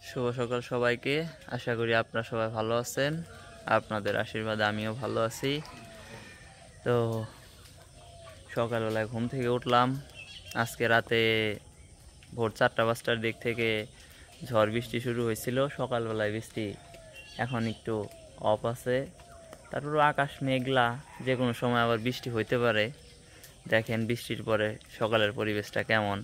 শুভ সকাল সবাইকে। আশা করি আপনারা সবাই ভালো আছেন। আপনাদের আশীর্বাদে আমিও ভালো আছি। তো সকালবেলায় ঘুম থেকে উঠলাম। আজকে রাতে ভোর 4টা-5টার দিক থেকে ঝড় বৃষ্টি শুরু হয়েছিল। সকালবেলায় বৃষ্টি এখন একটু অফ আছে, তারপর আকাশ মেঘলা, যে কোনো সময় আবার বৃষ্টি হইতে পারে। দেখেন বৃষ্টির পরে সকালের পরিবেশটা কেমন।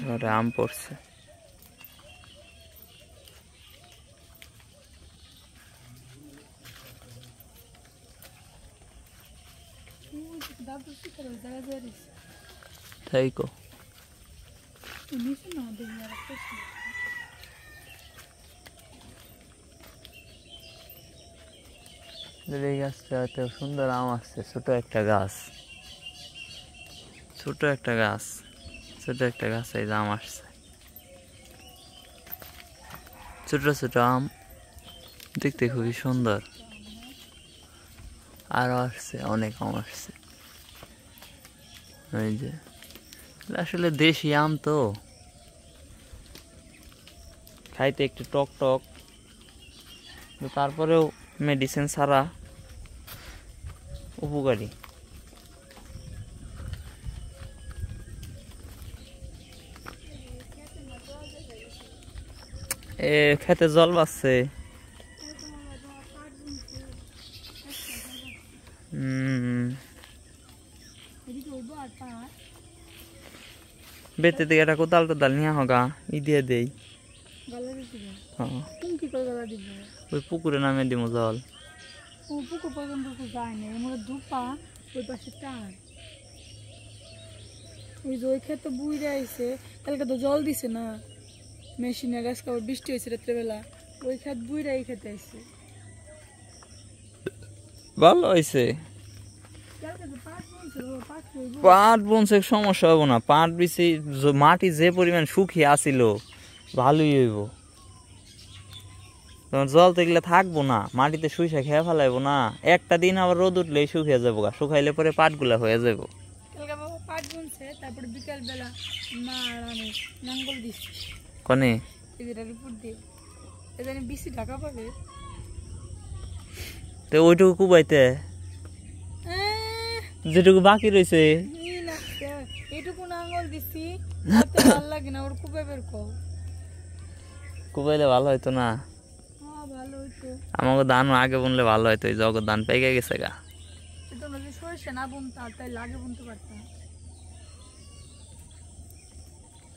ঝড়ে আম পড়ছে। তাই কো এই গাছটাতে সুন্দর আম আসছে। ছোট একটা গাছ, ছোট একটা গাছ, এই আম আসছে। ছোট ছোট আম দেখতে খুবই সুন্দর। আরো আসছে, অনেক আম আসছে। ওই যে আসলে দেশি আম তো খাইতে একটু টক টক, তারপরেও মেডিসিন ছাড়া উপকারী। খেতে জল বাড়ছে। বেতে দিকে একটা কোদাল টোদাল নিয়ে হোগা ই দিয়ে দেই। ওই পুকুরে নামে দিব জল। পুকুর পর্যন্ত তো যায় না, এর মধ্যে ধূপা ওই পাশে টান। ওই যে ওই ক্ষেত্রে বুইরে আইছে, কালকে তো জল দিছে না মেশিনের গাছ, খাবার বৃষ্টি হয়েছে রাত্রেবেলা, ওই ক্ষেত বুইরা এই খেতে আইছে। ভালো হয়েছে। পাট বুনছে, সমস্যা হবো না। পাট বেশি মাটি যে পরিমাণ শুকিয়ে আসিল, ভালোই হইব। জল তো এগুলো থাকবো না, মাটিতে শুইসা খেয়ে ফেলাইবো না। একটা দিন আবার রোদ উঠলেই শুকিয়ে যাবো, শুকাইলে পরে পাটগুলা হয়ে যাবো। পাট বুনছে, তারপরে বিকাল বেলা মা আর আমি নাঙ্গল দিচ্ছি কনে এটার উপর দিয়ে, এখানে বেশি ঢাকা পাবে। তো ওইটুকু কুবাইতে যেটুকু বাকি রয়েছে এইটুকু নাঙ্গল দিচ্ছি, ভালো লাগে না ওর কুবাইবের কও। কুবাইলে ভালো হইতো না? ভালো হইতো। আমাকে ধান আগে বুনলে ভালো হইতো। এই জগৎ ধান পেকে গেছে গা। তোমরা যদি সরিষা না বুনতা তাই লাগে বুনতে পারতাম।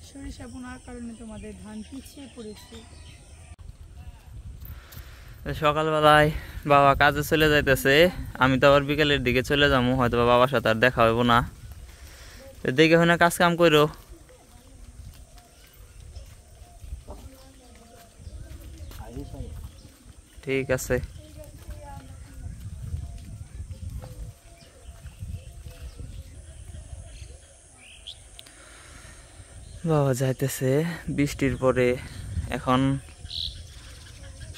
সরিষা বোনার কারণে তোমাদের ধান পিছিয়ে পড়েছে। সকালবেলায় বাবা কাজে চলে যাইতেছে, আমি তো আবার বিকেলের দিকে চলে যাবো। হয়তো বাবার সাথে আর দেখা হইব না। দেখে হয় না কাজ কাম করো। ঠিক আছে। বাবা যাইতেছে বৃষ্টির পরে। এখন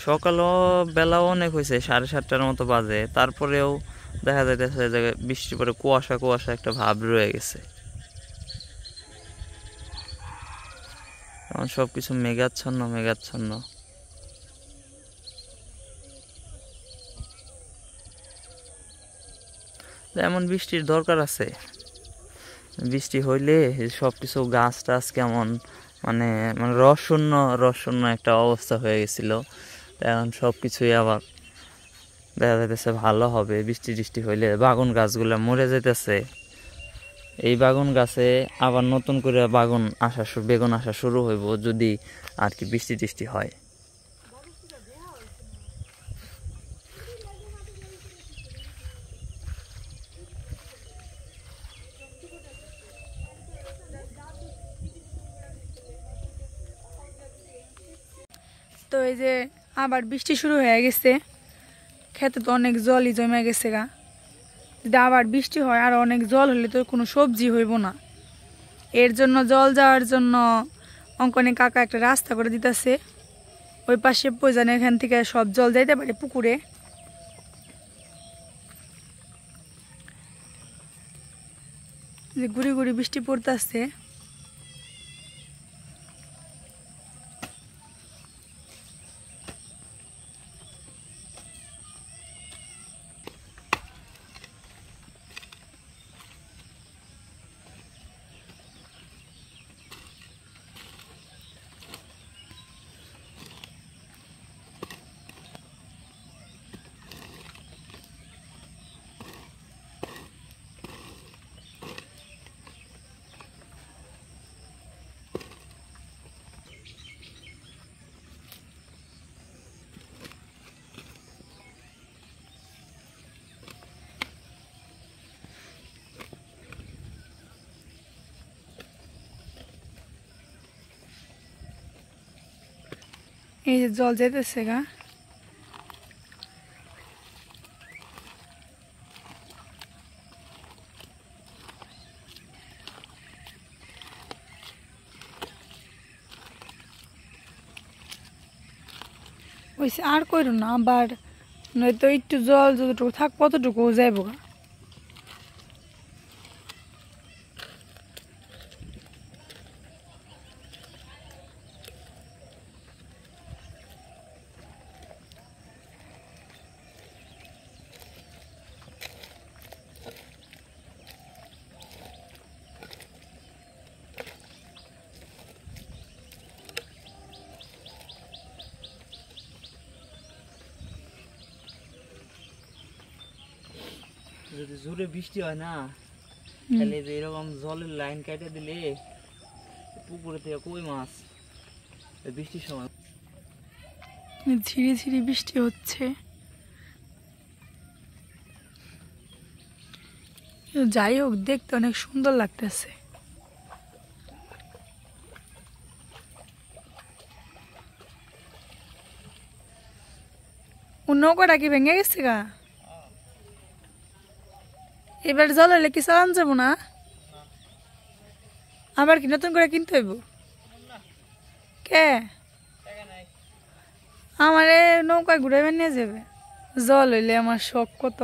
সকালও বেলাও অনেক হয়েছে, 7:30টার মতো বাজে। তারপরেও দেখা যাইতেছে যে বৃষ্টির পরে কুয়াশা কুয়াশা একটা ভাব রয়ে গেছে। এখন সবকিছু মেঘাচ্ছন্ন মেঘাচ্ছন্ন। এমন বৃষ্টির দরকার আছে। বৃষ্টি হইলে সবকিছু গাছ টাছ কেমন মানে মানে রস শূন্য একটা অবস্থা হয়ে গেছিল। এখন সবকিছুই আবার দেখা যাইতেছে ভালো হবে। বৃষ্টি টিষ্টি হইলে বাগুন গাছগুলো মরে যাইতেছে। এই বাগুন গাছে আবার নতুন করে বেগুন আসা শুরু হইব যদি আর কি বৃষ্টি টিষ্টি হয়। তো এই যে আবার বৃষ্টি শুরু হয়ে গেছে, খেতে তো অনেক জলই জমে গেছে গা। যদি আবার বৃষ্টি হয় আর অনেক জল হলে তো কোনো সবজি হইব না। এর জন্য জল যাওয়ার জন্য অঙ্কনে কাকা একটা রাস্তা করে দিতেছে। ওই পাশে প্রয়োজন এখান থেকে সব জল যাইতে পারে পুকুরে। যে গুড়ি গুড়ি বৃষ্টি পড়তেছে। এই যে জল যেতেছে গা। ওইসে আর কইরো না, আবার নয়তো একটু জল যতটুকু থাক কতটুকু যাইব গা। যদি জোরে বৃষ্টি হয় না তাহলে যে এরকম জলের লাইন কেটে দিলে পুকুরে থেকে কই মাছ বৃষ্টির সময়। ঝিরি ঝিরি বৃষ্টি হচ্ছে। যাই হোক, দেখতে অনেক সুন্দর লাগতেছে। নৌকাটা কি ভেঙে গেছে গা? এবার জল হলে কি চালান যাবো না? আবার কি নতুন করে কিনতে হইব? কে আমারে নৌকা ঘুরাইবে নিয়ে যাবে? জল হইলে আমার শখ কত।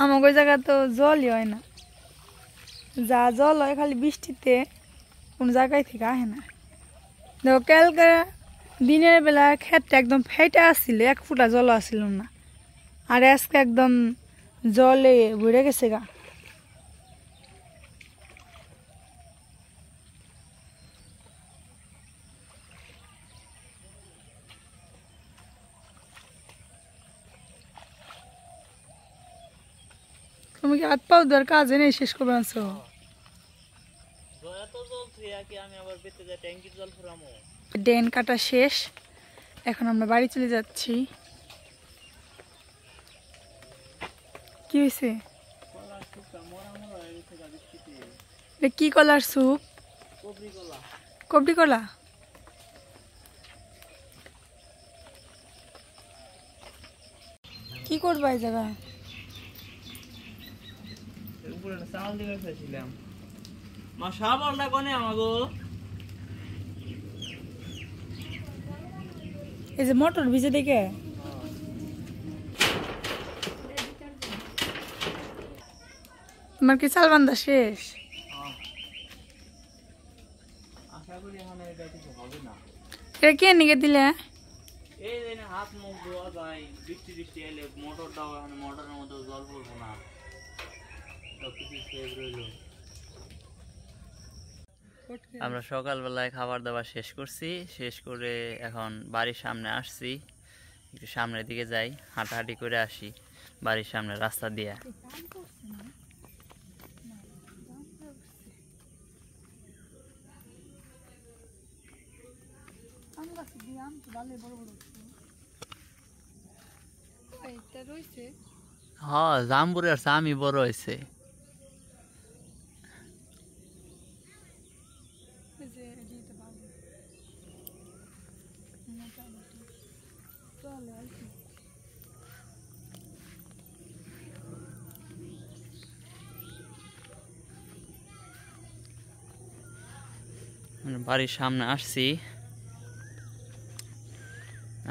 আমাকে ওই জায়গা তো জলই হয় না, যা জল হয় খালি বৃষ্টিতে, কোন জায়গায় থেকে আহে না। দেখো কালকে দিনের বেলা ক্ষেতটা একদম ফেটে আসছিল, এক ফুটা জল আসছিল না, আর আজকে একদম জলে ভরে গেছে গা। তুমি কি হাত পাও দেওয়ার কাজে নেই, শেষ করবে আনছো? ড্রেন কাটা শেষ, এখন আমরা বাড়ি চলে যাচ্ছি। কি হয়েছে? কি কলার স্যুপ? কবরি কলা। কি করবা এই জায়গা? উপরে চাল দিয়ে রেখেছিলাম মা সাবানটা কোনে আমাগো। এই যে মোটর ভিজে দেখে তোমার কি চাল বান্ধা শেষ? আশা করি এখন এটা কিছু হবে না। এটা কে নিকে দিলে? এই যে না হাত মুখ ধোয়া যায়, বৃষ্টি বৃষ্টি এলে মোটরটাও এখন মোটরের মতো জল পড়বো না, সব কিছু সেভ রইল। আমরা সকালবেলায় খাবার দাবার শেষ করছি, শেষ করে এখন বাড়ির সামনে আসছি। একটু সামনের দিকে যাই, হাঁটাহাঁটি করে আসি বাড়ির সামনে রাস্তা দিয়ে। হ্যাঁ, জাম্বুরের চামি বড় হয়েছে। বাড়ির সামনে আসছি।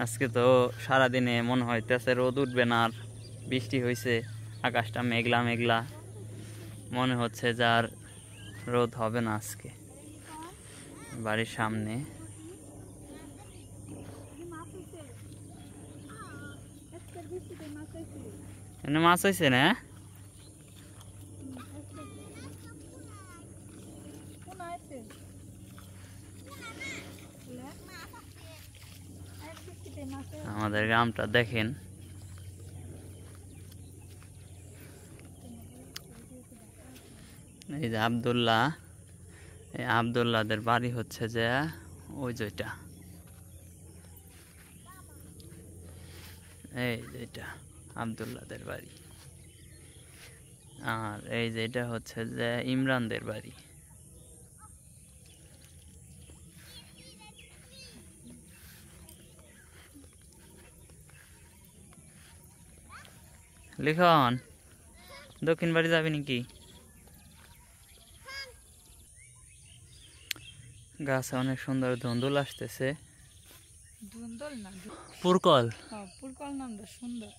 আজকে তো সারাদিনে মনে হইতেছে রোদ উঠবে না, আর বৃষ্টি হয়েছে, আকাশটা মেঘলা মেঘলা, মনে হচ্ছে যে আর রোদ হবে না আজকে। বাড়ির সামনে এনে মাছ হয়েছে না? আমাদের গ্রামটা দেখেন, এই যে আব্দুল্লাহ, এই আব্দুল্লাহদের বাড়ি হচ্ছে যে ওই যেটা, এই যেটা আব্দুল্লাহদের বাড়ি, আর এই যেটা হচ্ছে যে ইমরানদের বাড়ি। লিখন দক্ষিণ বাড়ি যাবি নাকি? গাছে অনেক সুন্দর ধুন্দুল আসতেছে। পুরকল, পুরকল নামটা সুন্দর।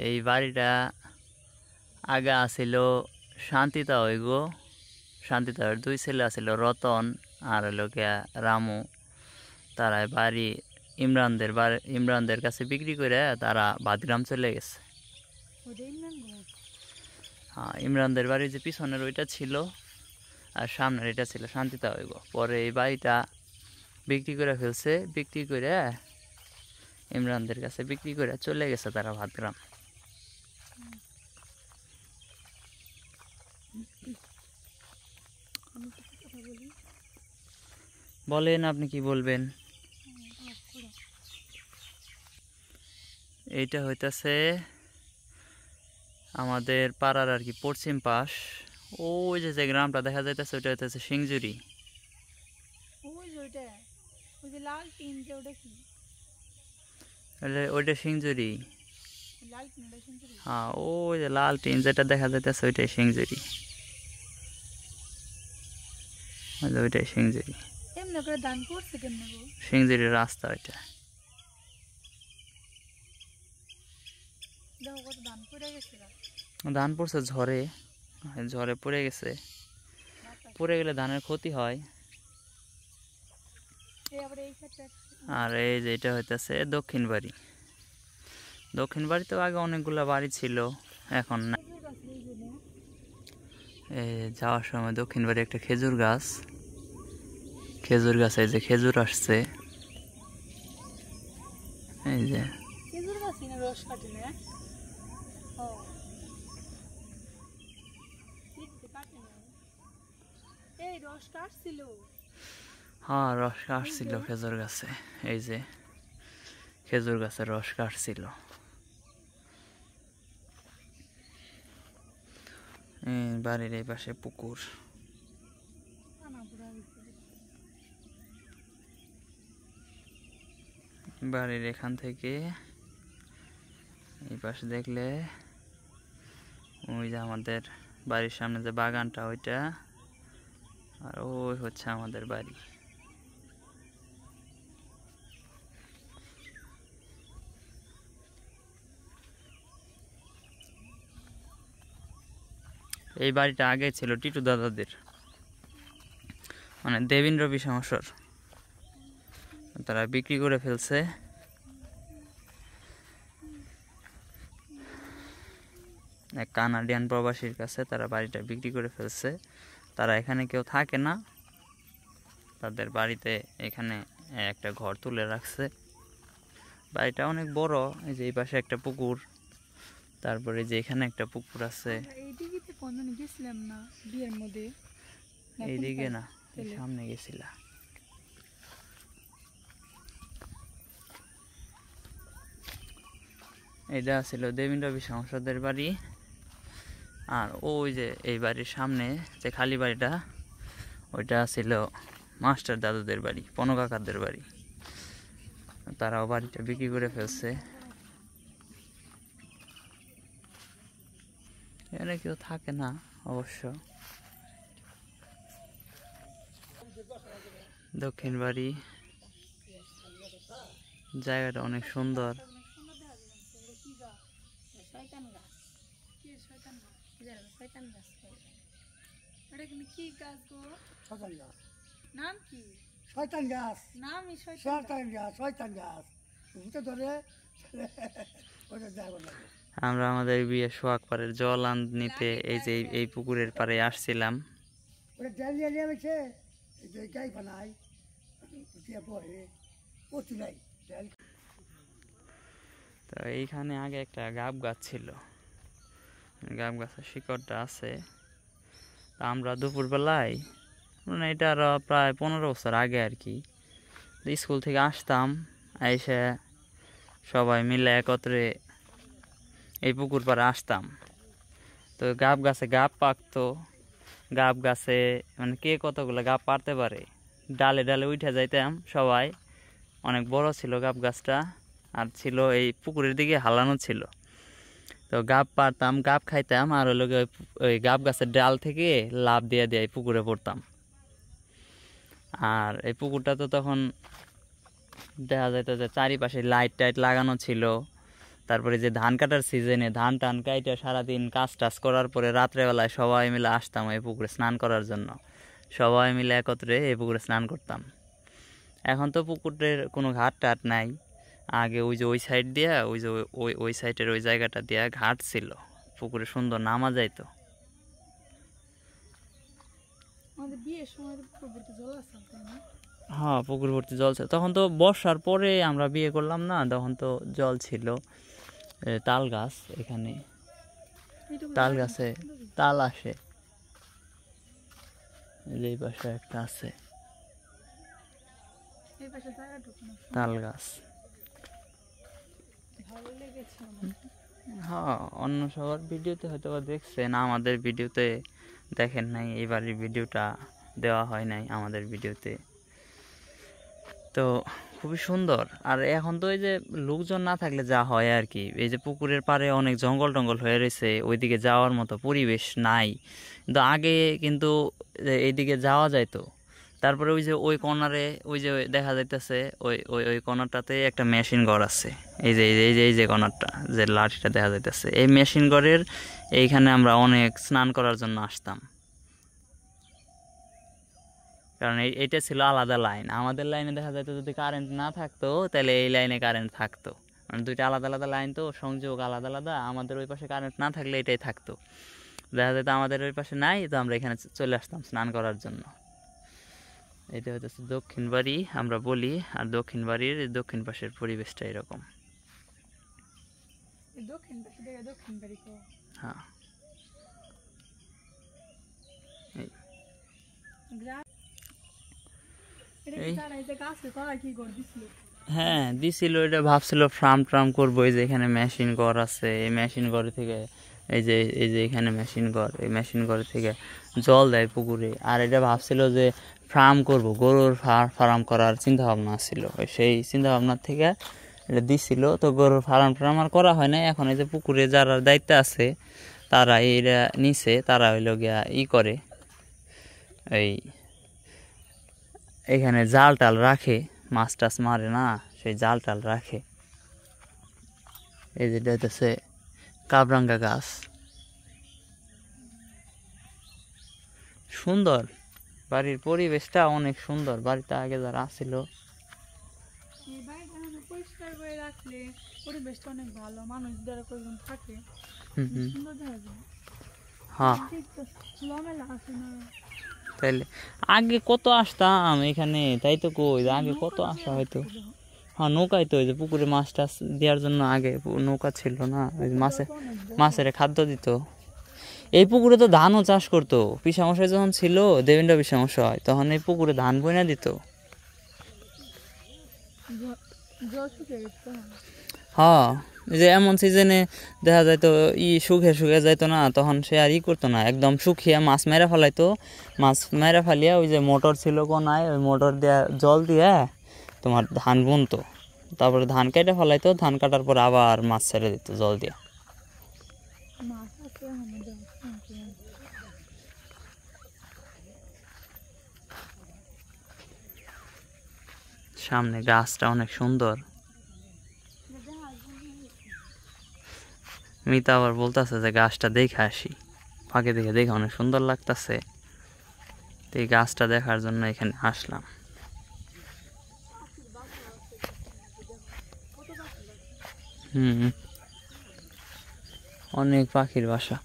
এই বাড়িটা আগে আছিল শান্তিতা হইগো, শান্তিতার দুই ছেলে আছিল, রতন আর হলো গিয়া রামু। তারা বাড়ি ইমরানদের কাছে বিক্রি করে তারা বাদগ্রাম চলে গেছে। হ্যাঁ, ইমরানদের বাড়ি যে পিছনের ওইটা ছিল, আর সামনের এটা ছিল শান্তিতা হইব। পরে এই বাড়িটা বিক্রি করে ফেলছে, বিক্রি করে ইমরানদের কাছে বিক্রি করে চলে গেছে তারা ভাতগ্রাম। বলেন, আপনি কি বলবেন? এইটা হইতাছে আমাদের পাড়ার আর কি পশ্চিম পাশ। ওই যে গ্রামটা দেখা যাইতেছে ওইটা হইতেছে সিংজুরি। ওইটা সিংজুরি। হ্যাঁ, ওই যে লাল টিন যেটা দেখা যাইতেছে ওইটাই সিংজুরি, ওইটাই সিংজুরি। সিংজুরির রাস্তা ওইটা। ধান পড়ছে ঝড়ে, ঝড়ে পড়ে গেছে। পড়ে গেলে ধানের ক্ষতি হয়। আর এই যে এটা হইতেছে দক্ষিণ বাড়ি। দক্ষিণ বাড়িতেও আগে অনেকগুলা বাড়ি ছিল, এখন না। যাওয়ার সময় দক্ষিণ বাড়ি একটা খেজুর গাছ, খেজুর গাছে এই যে খেজুর আসছে, এই যে হ্যাঁ রস কাটছিল খেজুর গাছে, এই যে খেজুর গাছে রস কাটছিল। বাড়ির এই পাশে পুকুর। বাড়ির এখান থেকে এই পাশে দেখলে ওই যে আমাদের বাড়ির সামনে যে বাগানটা ওইটা, আর ওই হচ্ছে আমাদের বাড়ি। এই বাড়িটা আগে ছিল টিটু দাদাদের, মানে দেবেন্দ্র বিষমসর, তারা বিক্রি করে ফেলছে। এক কানাডিয়ান প্রবাসীর কাছে তারা বাড়িটা বিক্রি করে ফেলছে। তারা এখানে কেউ থাকে না, তাদের বাড়িতে এখানে একটা ঘর তুলে রাখছে। বাড়িটা অনেক বড়, এই যে এই পাশে একটা পুকুর, তারপরে যে এখানে একটা পুকুর আছে। এইদিকে না, সামনে গেছিলা। এটা ছিল দেবেন্দ্র বিষমসদের বাড়ি। আর ওই যে এই বাড়ির সামনে যে খালি বাড়িটা, ওইটা ছিল মাস্টার দাদুদের বাড়ি, পনকাকাদের বাড়ি। তারাও বাড়িটা বিক্রি করে ফেলছে। এখানে কেউ থাকে না অবশ্য। দক্ষিণ বাড়ি জায়গাটা অনেক সুন্দর। শয়তান গাছ, শয়তান গাছ, শয়তান গাছ ভূতে ধরে ওটা যাবো না। আমরা আমাদের বিয়ে সোহাগ পাড়ের জল নিতে এই যে এই পুকুরের পাড়ে আসছিলাম। ওটা ডালিয়া নিয়ে গেছে, এই যে গাই বানাই বহে পচি নাই। তো এইখানে আগে একটা গাব গাছ ছিল, গাব গাছের শিকড়টা আছে। তা আমরা দুপুরবেলায় মানে এটা আরো প্রায় 15 বছর আগে আর কি, স্কুল থেকে আসতাম, এসে সবাই মিলে একত্রে এই পুকুর পাড়ে আসতাম। তো গাব গাছে গাব পাকতো, গাব গাছে মানে কে কতগুলো গাব পারতে পারে, ডালে ডালে উঠে যাইতাম সবাই। অনেক বড় ছিল গাব গাছটা, আর ছিল এই পুকুরের দিকে হালানো ছিল। তো গাব পারতাম, গাব খাইতাম, আর ওই লোকে ওই গাব গাছের ডাল থেকে লাফ দিয়ে দিয়ে এই পুকুরে পড়তাম। আর এই পুকুরটা তো তখন দেখা যেত যে চারিপাশে লাইট টাইট লাগানো ছিল। তারপরে যে ধান কাটার সিজনে ধান টান কাইটা সারাদিন কাজ টাজ করার পরে রাত্রেবেলায় সবাই মিলে আসতাম এই পুকুরে স্নান করার জন্য। সবাই মিলে একত্রে এই পুকুরে স্নান করতাম। এখন তো পুকুরের কোনো ঘাট টাট নাই। আগে ওই যে ওই সাইড দিয়ে ওই যে ওই সাইডের ওই জায়গাটা দিয়ে ঘাট ছিল, পুকুরে সুন্দর নামা যাইতো। হ্যাঁ, পুকুর ভর্তি জল ছিল। তখন তো বর্ষার পরে আমরা বিয়ে করলাম না, তখন তো জল ছিল। তাল গাছ, এখানে তাল গাছে তাল আসে, এই পাশে একটা আছে তাল গাছ। হ্যাঁ, অন্য সবার ভিডিওতে হয়তো দেখছেন, আমাদের ভিডিওতে দেখেন নাই, এবারের ভিডিওটা দেওয়া হয় নাই আমাদের ভিডিওতে। তো খুবই সুন্দর। আর এখন তো এই যে লোকজন না থাকলে যা হয় আর কি, এই যে পুকুরের পাড়ে অনেক জঙ্গল টঙ্গল হয়ে রয়েছে, ওইদিকে যাওয়ার মতো পরিবেশ নাই। কিন্তু আগে কিন্তু এইদিকে যাওয়া যাইতো। তারপরে ওই যে ওই কর্নারে ওই যে দেখা যাইতেছে ওই ওই ওই কর্নারটাতে একটা মেশিন ঘর আছে। এই যে এই যে এই যে কর্নারটা যে লাঠিটা দেখা যাইতেছে, এই মেশিন ঘরের এইখানে আমরা অনেক স্নান করার জন্য আসতাম। কারণ এইটা ছিল আলাদা লাইন। আমাদের লাইনে দেখা যেত যদি কারেন্ট না থাকতো তাহলে এই লাইনে কারেন্ট থাকতো, মানে দুইটা আলাদা আলাদা লাইন তো, সংযোগ আলাদা আলাদা। আমাদের ওই পাশে কারেন্ট না থাকলে এটাই থাকতো। দেখা যেত আমাদের ওই পাশে নাই, তো আমরা এখানে চলে আসতাম স্নান করার জন্য। এটা হচ্ছে দক্ষিণ বাড়ি আমরা বলি, আর দক্ষিণ বাড়ির দক্ষিণ পাশের পরিবেশটা এরকম। হ্যাঁ, হ্যাঁ দিছিল। এটা ভাবছিল ফার্ম ট্রাম করবো, এই যে এখানে মেশিন ঘর আছে, এই মেশিন ঘর থেকে এই যে এখানে মেশিন ঘর, এই মেশিন ঘর থেকে জল দেয় পুকুরে। আর এটা ভাবছিল যে ফার্ম করব, গরুর ফার্ম করার চিন্তা ভাবনা ছিল। সেই চিন্তা ভাবনার থেকে এটা দিছিল। তো গরুর ফার্ম টার্ম আর করা হয় না। এখন এই যে পুকুরে যারা দায়িত্ব আছে তারা এইটা নিছে, তারা হইল গিয়া করে এইখানে জাল টাল রাখে, মাছ টাছ মারে না, সেই জাল টাল রাখে। এই যেটা হইতেছে কাবরাঙ্গা গাছ, সুন্দর। বাড়ির পরিবেশটা অনেক সুন্দর। বাড়িতে আগে যারা আসছিল হ্যাঁ, তাইলে আগে কত আসতাম এখানে, তাই তো কই আগে কত আসা হয়তো। হ্যাঁ, নৌকায় তো ওই যে পুকুরে মাছ টাছ দেওয়ার জন্য আগে নৌকা ছিল না, ওই মাছের খাদ্য দিত। এই পুকুরে তো ধানও চাষ করতো। পিসামশাই যখন ছিল, দেবেন্দ্র পিসামশাই, তখন এই পুকুরে ধান বইনা দিত। হ্যাঁ, যে এমন সিজনে দেখা যাইতো শুকিয়ে যাইতো না, তখন সে আর করতো না, একদম শুকিয়ে মাছ মেরে ফেলাইতো। মাছ মেরে ফেলিয়া ওই যে মোটর ছিল কোনায়, ওই মোটর দিয়া জল দিয়ে তোমার ধান বুনতো। তারপরে ধান কেটে ফেলাইতো, ধান কাটার পর আবার মাছ ছেড়ে দিত জল দিয়ে। মাছ আছে আমাদের সামনে গাছটা অনেক সুন্দর। মিতা আবার বলতেছে যে গাছটা দেখে আসি, ফাঁকে দেখে দেখে অনেক সুন্দর লাগতেছে, তো এই গাছটা দেখার জন্য এখানে আসলাম। অনেক পাখির বাসা।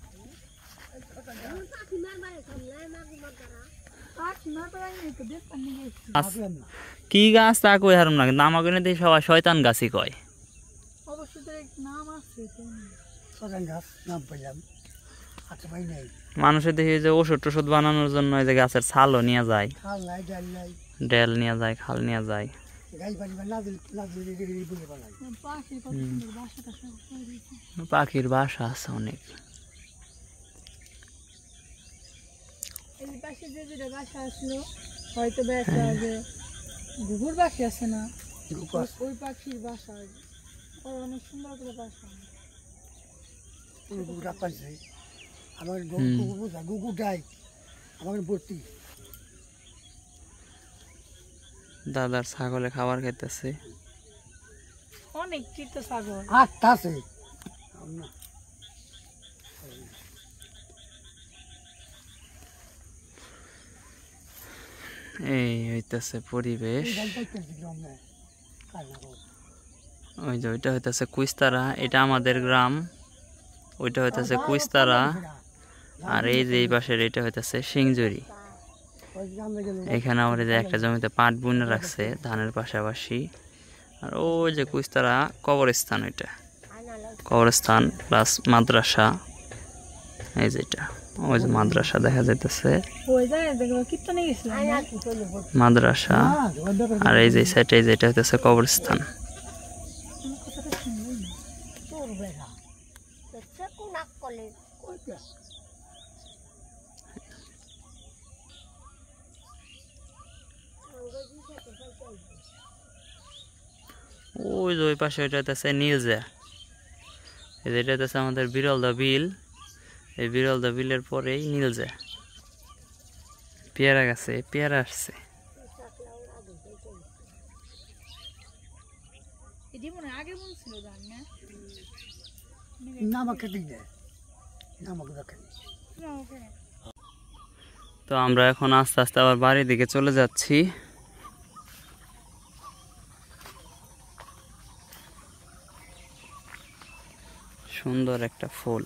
কি গাছ তা কই হারুম না, কিন্তু আমাকে দিয়ে সবাই শয়তান গাছই কয়। মানুষের দেখি যে ওষুধ টষুধ বানানোর জন্য এই যে গাছের ছালও নিয়ে যায়, ডেল নিয়ে যায়, খাল নিয়ে যায়। পাখির বাসা আছে অনেক। হয়তো ঘুঘুর পাখি আছে না, ওই পাখির বাসা অনেক সুন্দর করে বাসা। দাদার ছাগলে খাবার খাইতেছে। অনেক চিত্ত ছাগল আছে। এই হইতেছে পরিবেশ। ওই যে ওইটা হইতেছে কুইস্তারা, এটা আমাদের গ্রাম। ওইটা হইতেছে কুইস্তারা, আর এই যে এই পাশের এটা হইতেছে সিংজুরি। এখানে আমার যে একটা জমিতে পাট বুনে রাখছে ধানের পাশাপাশি। আর ওই যে কুইস্তারা কবরস্থান, ওইটা কবরস্থান প্লাস মাদ্রাসা। এই যেটা ওই যে মাদ্রাসা দেখা যাইতেছে, মাদ্রাসা। আর এই যে সাইডে যেটা হইতেছে কবরস্থান। ওই যে ওই পাশে ওইটা হইতেছে নীলজা। এটা হইতেছে আমাদের বিরলদা বিল। এই বিরলদা বিলের পরেই নীলজা। পেয়ারা গাছে পেয়ারা আসছে। তো আমরা এখন আস্তে আস্তে আবার বাড়ির দিকে চলে যাচ্ছি। সুন্দর একটা ফুল।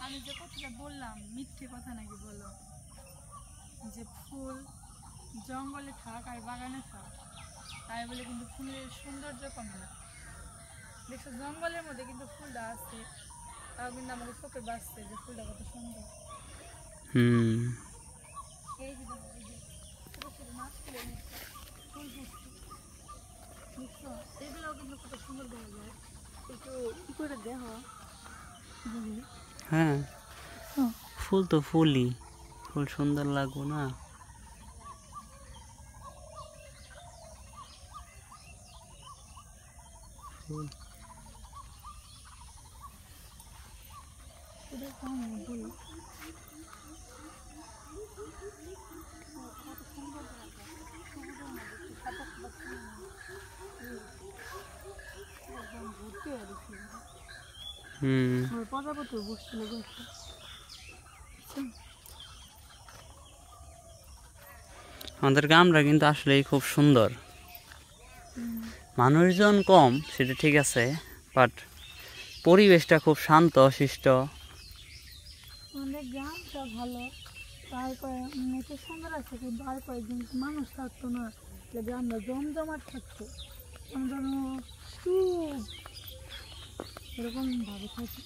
আমি যে কথাটা বললাম মিথ্যে কথা নাকি বলো, যে ফুল জঙ্গলে থাক আর বাগানে থাক তাই বলে কিন্তু ফুলের সৌন্দর্য কমে না। দেখছো জঙ্গলের মধ্যে কিন্তু ফুলটা আছে, তাও কিন্তু আমাদের চোখে বাঁচছে যে ফুলটা কত সুন্দর। এই যে ছোট ছোট মাছ ফুলের মধ্যে ফুল ফুটছে, দেখছো এগুলোও কিন্তু কত সুন্দর দেখা যায়। একটু কি করে দেখো। হ্যাঁ, ফুল তো ফুলই, ফুল সুন্দর লাগবো না? ফুল আমাদের গ্রামটা কিন্তু আসলেই খুব সুন্দর। মানুষজন কম সেটা ঠিক আছে, বাট পরিবেশটা খুব শান্ত শিষ্ট। আমাদের গ্রামটা ভালো, তারপরে এত সুন্দর আছে, কিন্তু আর কয়েকদিন মানুষ থাকতো না, গ্রামটা জমজমাট থাকতো, যেন এরকম ভাবে থাকে।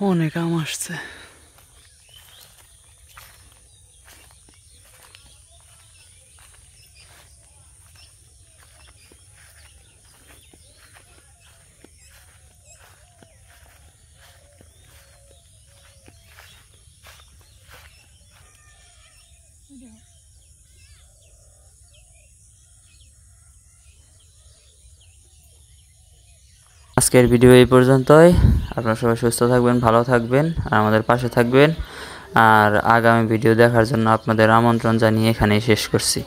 অনেক আম আসছে। আজকের ভিডিও এই পর্যন্তই। আপনারা সবাই সুস্থ থাকবেন, ভালো থাকবেন, আর আমাদের পাশে থাকবেন। আর আগামী ভিডিও দেখার জন্য আপনাদের আমন্ত্রণ জানিয়ে এখানেই শেষ করছি।